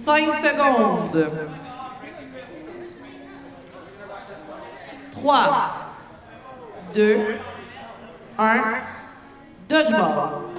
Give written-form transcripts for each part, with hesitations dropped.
5 secondes. 3, 2, 1, dodgeball.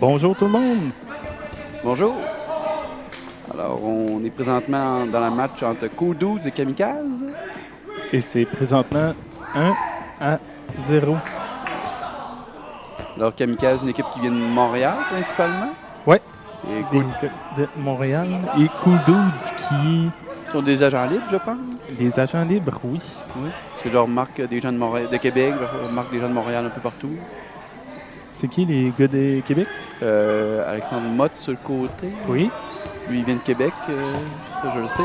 Bonjour tout le monde. Bonjour. Alors, on est présentement dans le match entre Cool12 et Kamikaze. Et c'est présentement 1-0. Alors, Kamikaze, une équipe qui vient de Montréal, principalement. Ouais. Et Cool De Montréal. Et Cool12 qui... sont des agents libres, je pense. Des agents libres, oui. Oui. C'est genre marque des gens de Montréal, de Québec, genre marque des gens de Montréal un peu partout. C'est qui les gars de Québec? Alexandre Motte sur le côté. Oui. Lui, il vient de Québec, ça je le sais.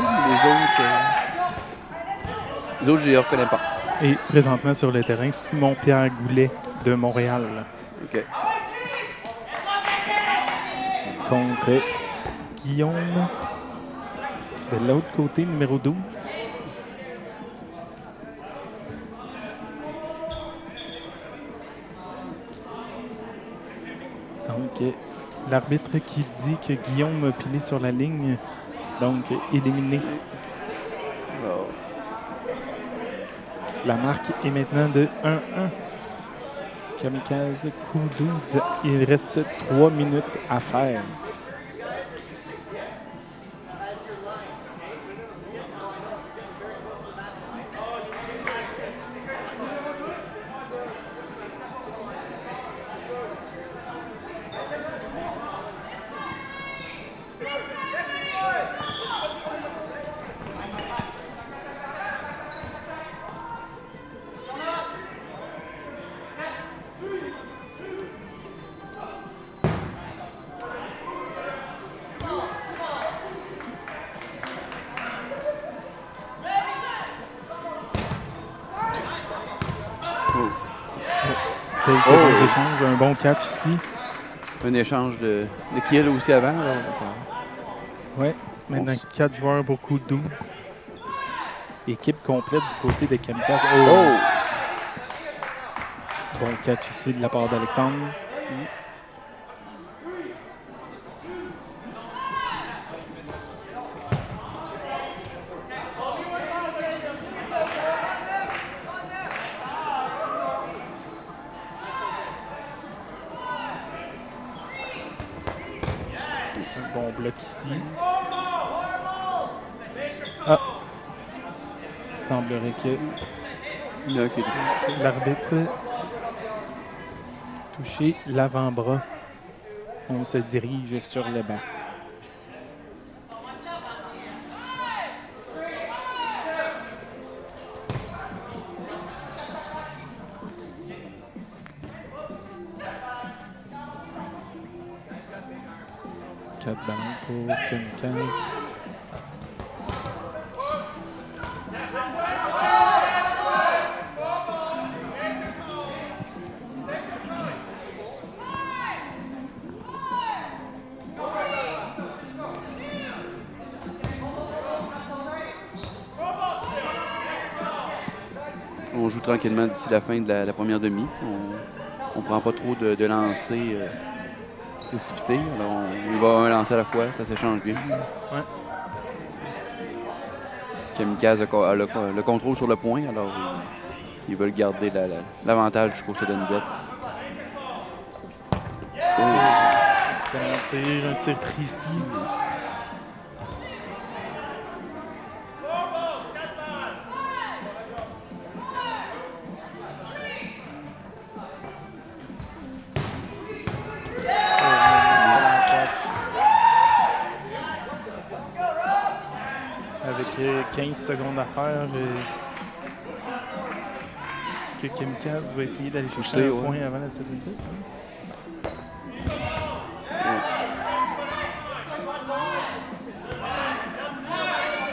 Les autres, je les reconnais pas. Et présentement sur le terrain, Simon-Pierre Goulet de Montréal. OK. Contre Guillaume de l'autre côté, numéro 12. Donc, l'arbitre qui dit que Guillaume a pilé sur la ligne, donc éliminé. Alors, La marque est maintenant de 1-1. Kamikaze, Cool12. Il reste 3 minutes à faire. Quelques bons échanges, un bon catch ici. un échange de kills aussi avant. Ouais, maintenant 4 joueurs pour Cool12. Équipe complète du côté des Kamikazes. Oh! Bon catch ici de la part d'Alexandre. Un bon bloc ici. Ah! Il semblerait que Il y en a un qui est touché. l'arbitre touché l'avant-bras. On se dirige sur le banc. Quatre ballons pour Kamikaze. On joue tranquillement d'ici la fin de la première demi. On prend pas trop de lancers précipités. Alors, on y va un lancer à la fois. Ça s'échange bien. Ouais. Kamikaze a le contrôle sur le point. Alors, ils veulent garder l'avantage jusqu'au sudden death. Excellent tir, un tir précis. Avec 15 secondes à faire, est-ce que Kamikaze va essayer d'aller chercher un point avant la sudden death?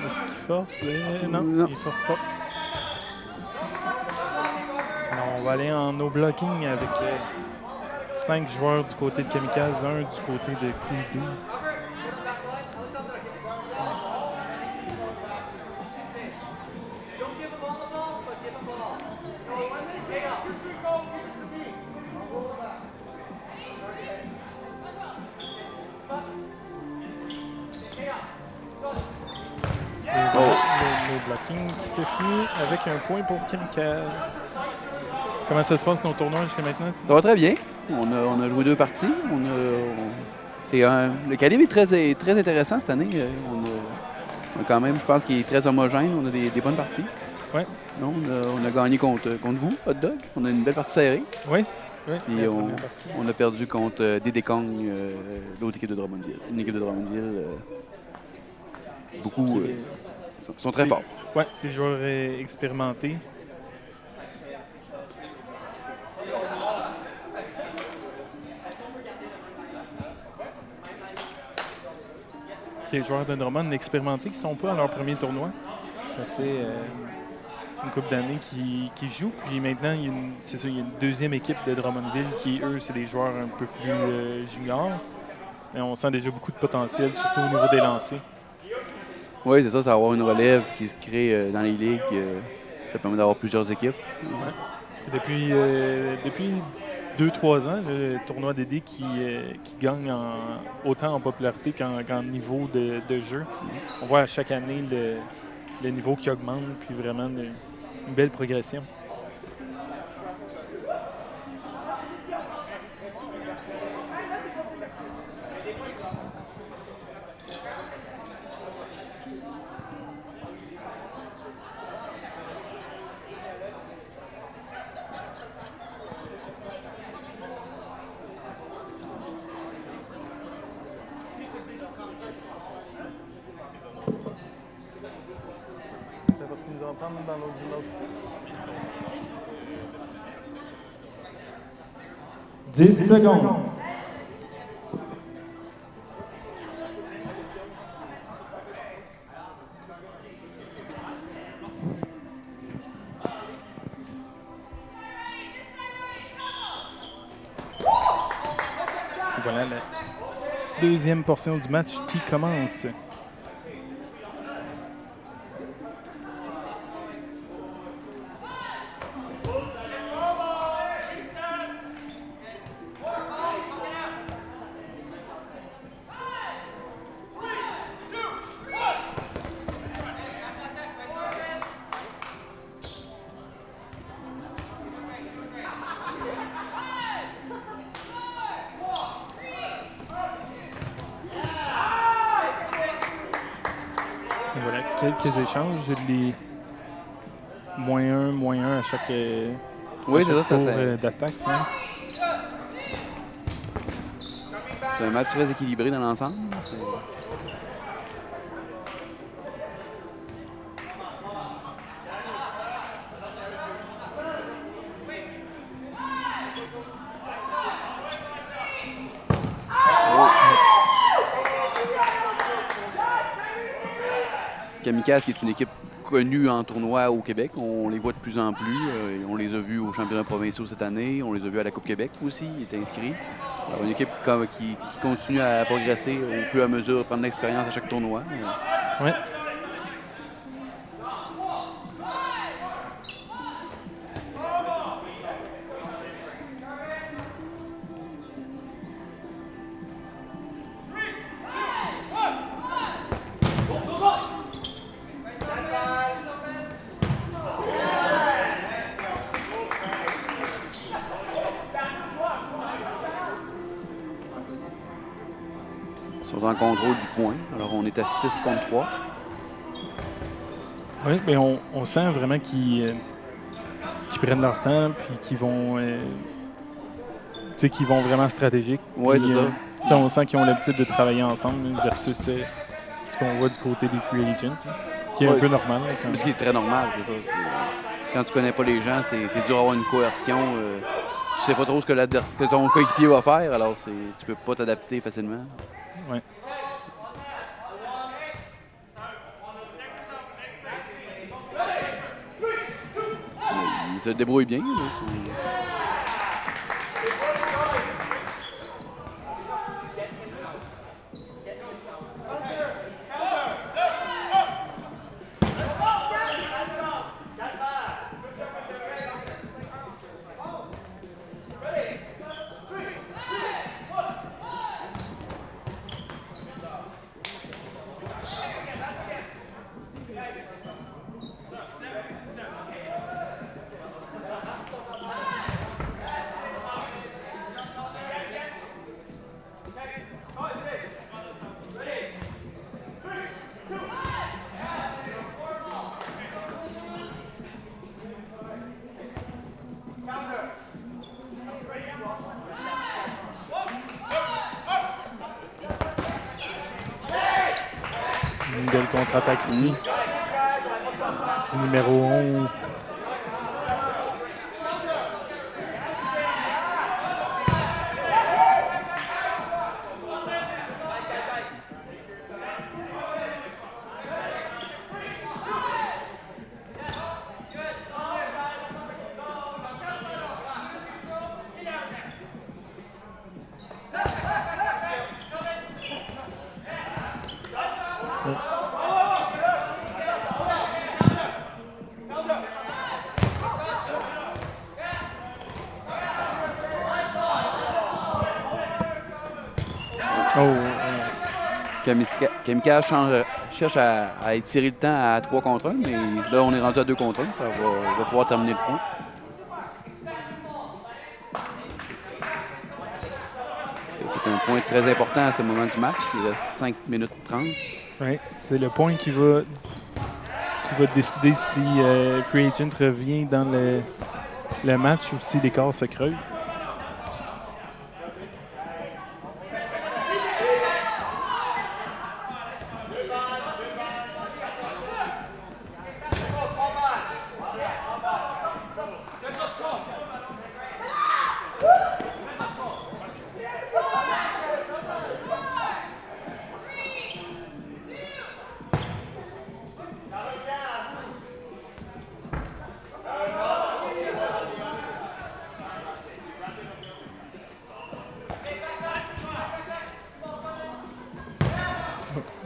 Est-ce qu'il force? Non, il force pas. Alors, on va aller en no blocking avec 5 joueurs du côté de Kamikaze, 1 du côté de Cool12. Le blocking qui se finit avec un point pour Kamikaze. Comment ça se passe ton tournoi jusqu'à maintenant? Ça va très bien. On a joué 2 parties. Le calibre est très intéressant cette année. On a quand même, je pense qu'il est très homogène. On a des bonnes parties. Ouais. Non, on a gagné contre vous, Hot Dog. On a une belle partie serrée. Oui. Puis la première partie. on a perdu contre Dédé Kong, l'autre équipe de Drummondville. Une équipe de Drummondville. Beaucoup sont très forts. Oui, des joueurs expérimentés. Les joueurs de Drummond expérimentés qui ne sont pas à leur premier tournoi. Ça fait une couple d'années qu'ils jouent. Puis maintenant, il y a une deuxième équipe de Drummondville qui, eux, c'est des joueurs un peu plus juniors. Et on sent déjà beaucoup de potentiel, surtout au niveau des lancers. Oui, c'est ça, ça va avoir une relève qui se crée dans les ligues. Ça permet d'avoir plusieurs équipes. Ouais. Depuis 2-3 ans, le tournoi DD qui gagne autant en popularité qu'en niveau de jeu. On voit à chaque année le niveau qui augmente, puis vraiment une belle progression. Parce qu'ils nous entendent dans l'autre gymnase. 10 secondes. Voilà la deuxième portion du match qui commence. Et voilà, quelques échanges. Les -1 à chaque, Oui, à chaque c'est ça. tour d'attaque. Hein. C'est un match très équilibré dans l'ensemble. Kamikaze, qui est une équipe connue en tournoi au Québec. On les voit de plus en plus. On les a vus aux championnats provinciaux cette année. On les a vus à la Coupe Québec aussi. Ils étaient inscrits. Alors, une équipe qui continue à progresser au fur et à mesure, prendre de l'expérience à chaque tournoi. Ouais. Ils sont en contrôle du point. Alors, on est à 6 contre 3. Oui, mais on sent vraiment qu'ils prennent leur temps puis qu'ils vont vraiment stratégiques. Oui, Puis, c'est ça. On sent qu'ils ont l'habitude de travailler ensemble versus ce qu'on voit du côté des free agents, qui est un peu normal. Là, quand Ce qui est très normal, c'est ça. Quand tu connais pas les gens, c'est dur d'avoir une coercion. Tu sais pas trop ce que ton coéquipier va faire, alors tu peux pas t'adapter facilement. Ouais. Ils se débrouillent bien. Là, belle contre-attaque ici. Du numéro 11. Kamika cherche à étirer le temps à 3 contre 1, mais là, on est rendu à 2 contre 1. Il va pouvoir terminer le point. C'est un point très important à ce moment du match. Il reste 5 minutes 30. Oui, c'est le point qui va décider si Free Agent revient dans le match ou si l'écart se creuse.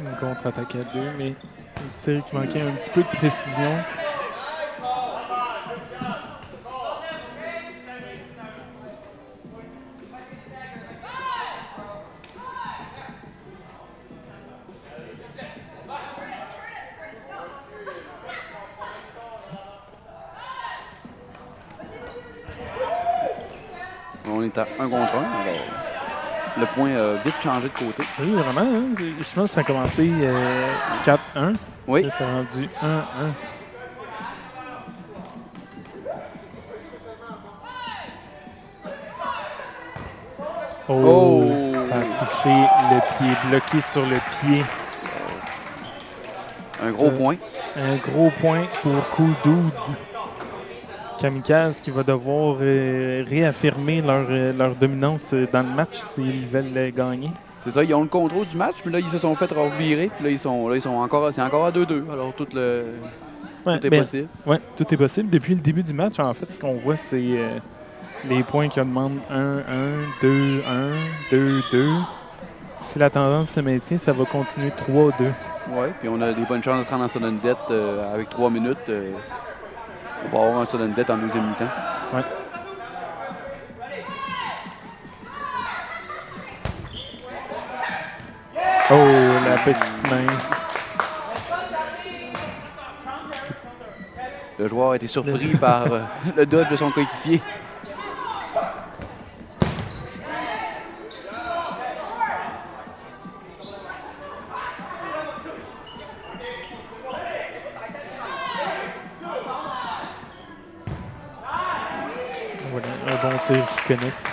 Une contre-attaque à 2, mais un tir qui manquait un petit peu de précision. On est à 1 contre 1. Alors, le point a vite changé de côté. Oui, vraiment. Hein? Je pense que ça a commencé 4-1. Oui. Là, ça a rendu 1-1. Oh, ça a touché le pied, bloqué sur le pied. Un gros point. Un gros point pour Cool Dudes. Kamikaze qui va devoir réaffirmer leur dominance dans le match s'ils veulent gagner. C'est ça, ils ont le contrôle du match, mais là, ils se sont fait revirer. Puis là, ils sont encore, c'est encore à 2-2. Alors, tout est possible. Oui, tout est possible. Depuis le début du match, en fait, ce qu'on voit, c'est les points qui demandent 1-1, 2-1, 2-2. Si la tendance se maintient, ça va continuer 3-2. Oui, puis on a des bonnes chances de se rendre en sudden death avec 3 minutes. On va avoir un sudden death en deuxième mi-temps. Ouais. Oh, la petite main. Le joueur a été surpris par le dodge de son coéquipier. Voilà, un bon tir qui connecte.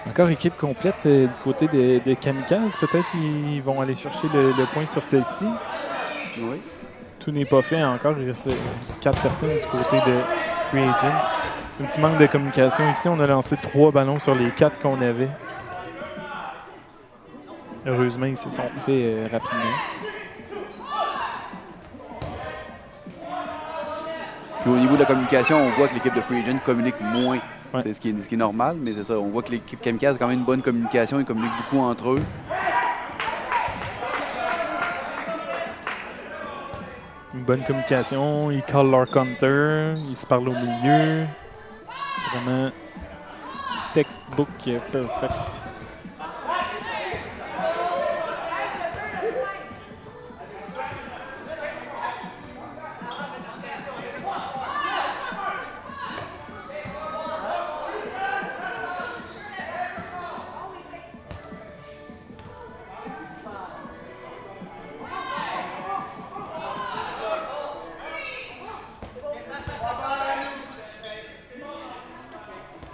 Encore équipe complète du côté de Kamikaze. Peut-être qu'ils vont aller chercher le point sur celle-ci. Oui. Tout n'est pas fait encore. Il reste 4 personnes du côté de Free Agent. Un petit manque de communication ici. On a lancé 3 ballons sur les 4 qu'on avait. Heureusement, ils se sont fait rapidement. Puis au niveau de la communication, on voit que l'équipe de Free Agent communique moins. Ouais. C'est ce qui est normal, mais c'est ça. On voit que l'équipe Kamikaze a quand même une bonne communication. Ils communiquent beaucoup entre eux. Une bonne communication. Ils call leur counter. Ils se parlent au milieu. Vraiment textbook perfect.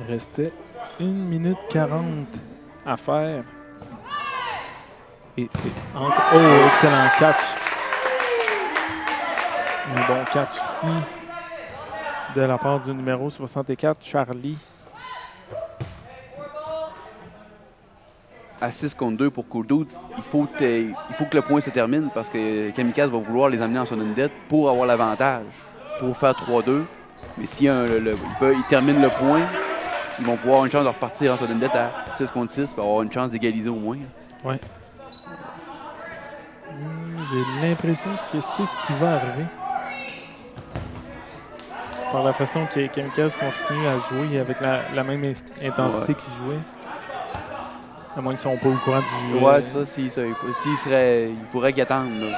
Il restait 1 minute 40 à faire. Et c'est encore... Oh, excellent catch. Un bon catch ici de la part du numéro 64, Charlie. À 6 contre 2 pour Cool Dudes, il faut que le point se termine parce que Kamikaze va vouloir les amener en sudden death pour avoir l'avantage, pour faire 3-2. Mais si ils terminent le point, ils vont pouvoir avoir une chance de repartir en sudden death à 6 contre 6 pour avoir une chance d'égaliser au moins. Ouais. J'ai l'impression que c'est ce qui va arriver. Par la façon que Kamikaze continue à jouer avec la même intensité qu'il jouait. À moins qu'ils ne sont pas au courant du... Ouais, ça, il faudrait qu'ils attendent. Là.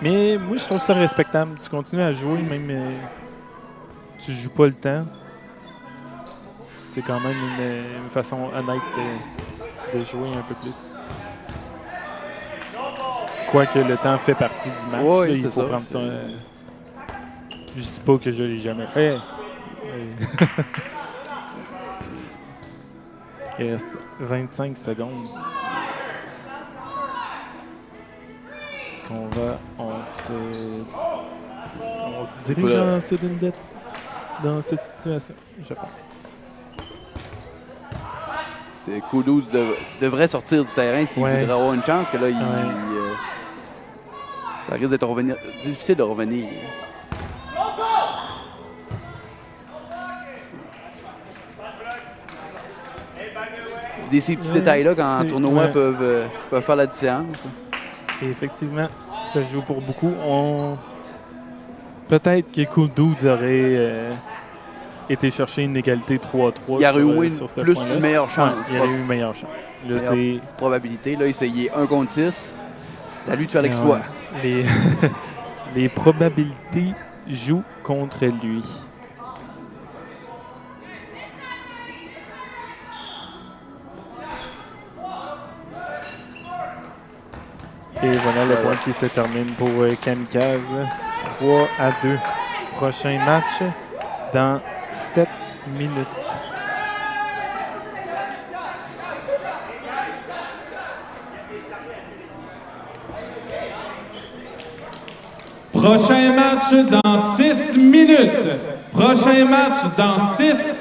Mais moi, je trouve ça respectable. Tu continues à jouer, même tu joues pas le temps. C'est quand même une façon honnête de jouer un peu plus. Quoique le temps fait partie du match, Ouais, là, il faut prendre ça. Je dis pas que je l'ai jamais fait. Il reste 25 secondes. Est-ce qu'on va... On se dirige dans sudden death dans cette situation, je pense. C'est Cool Dudes devrait sortir du terrain s'il voudrait avoir une chance, que là, ça risque d'être difficile de revenir. C'est ces petits détails-là qu'en tournoi peuvent faire la différence. Et effectivement, ça joue pour beaucoup. Peut-être que Cool Dudes aurait été chercher une égalité 3-3 il y aurait eu sur ce plus point-là. une meilleure chance. Il y aurait eu une meilleure chance. Là, c'est probabilité. Là, il est 1 contre 6. C'est à lui de faire l'exploit. Les probabilités jouent contre lui. Et voilà le point qui se termine pour Kamikaze. 3-2. Prochain match dans 7 minutes. Prochain match dans 6 minutes. Prochain match dans 6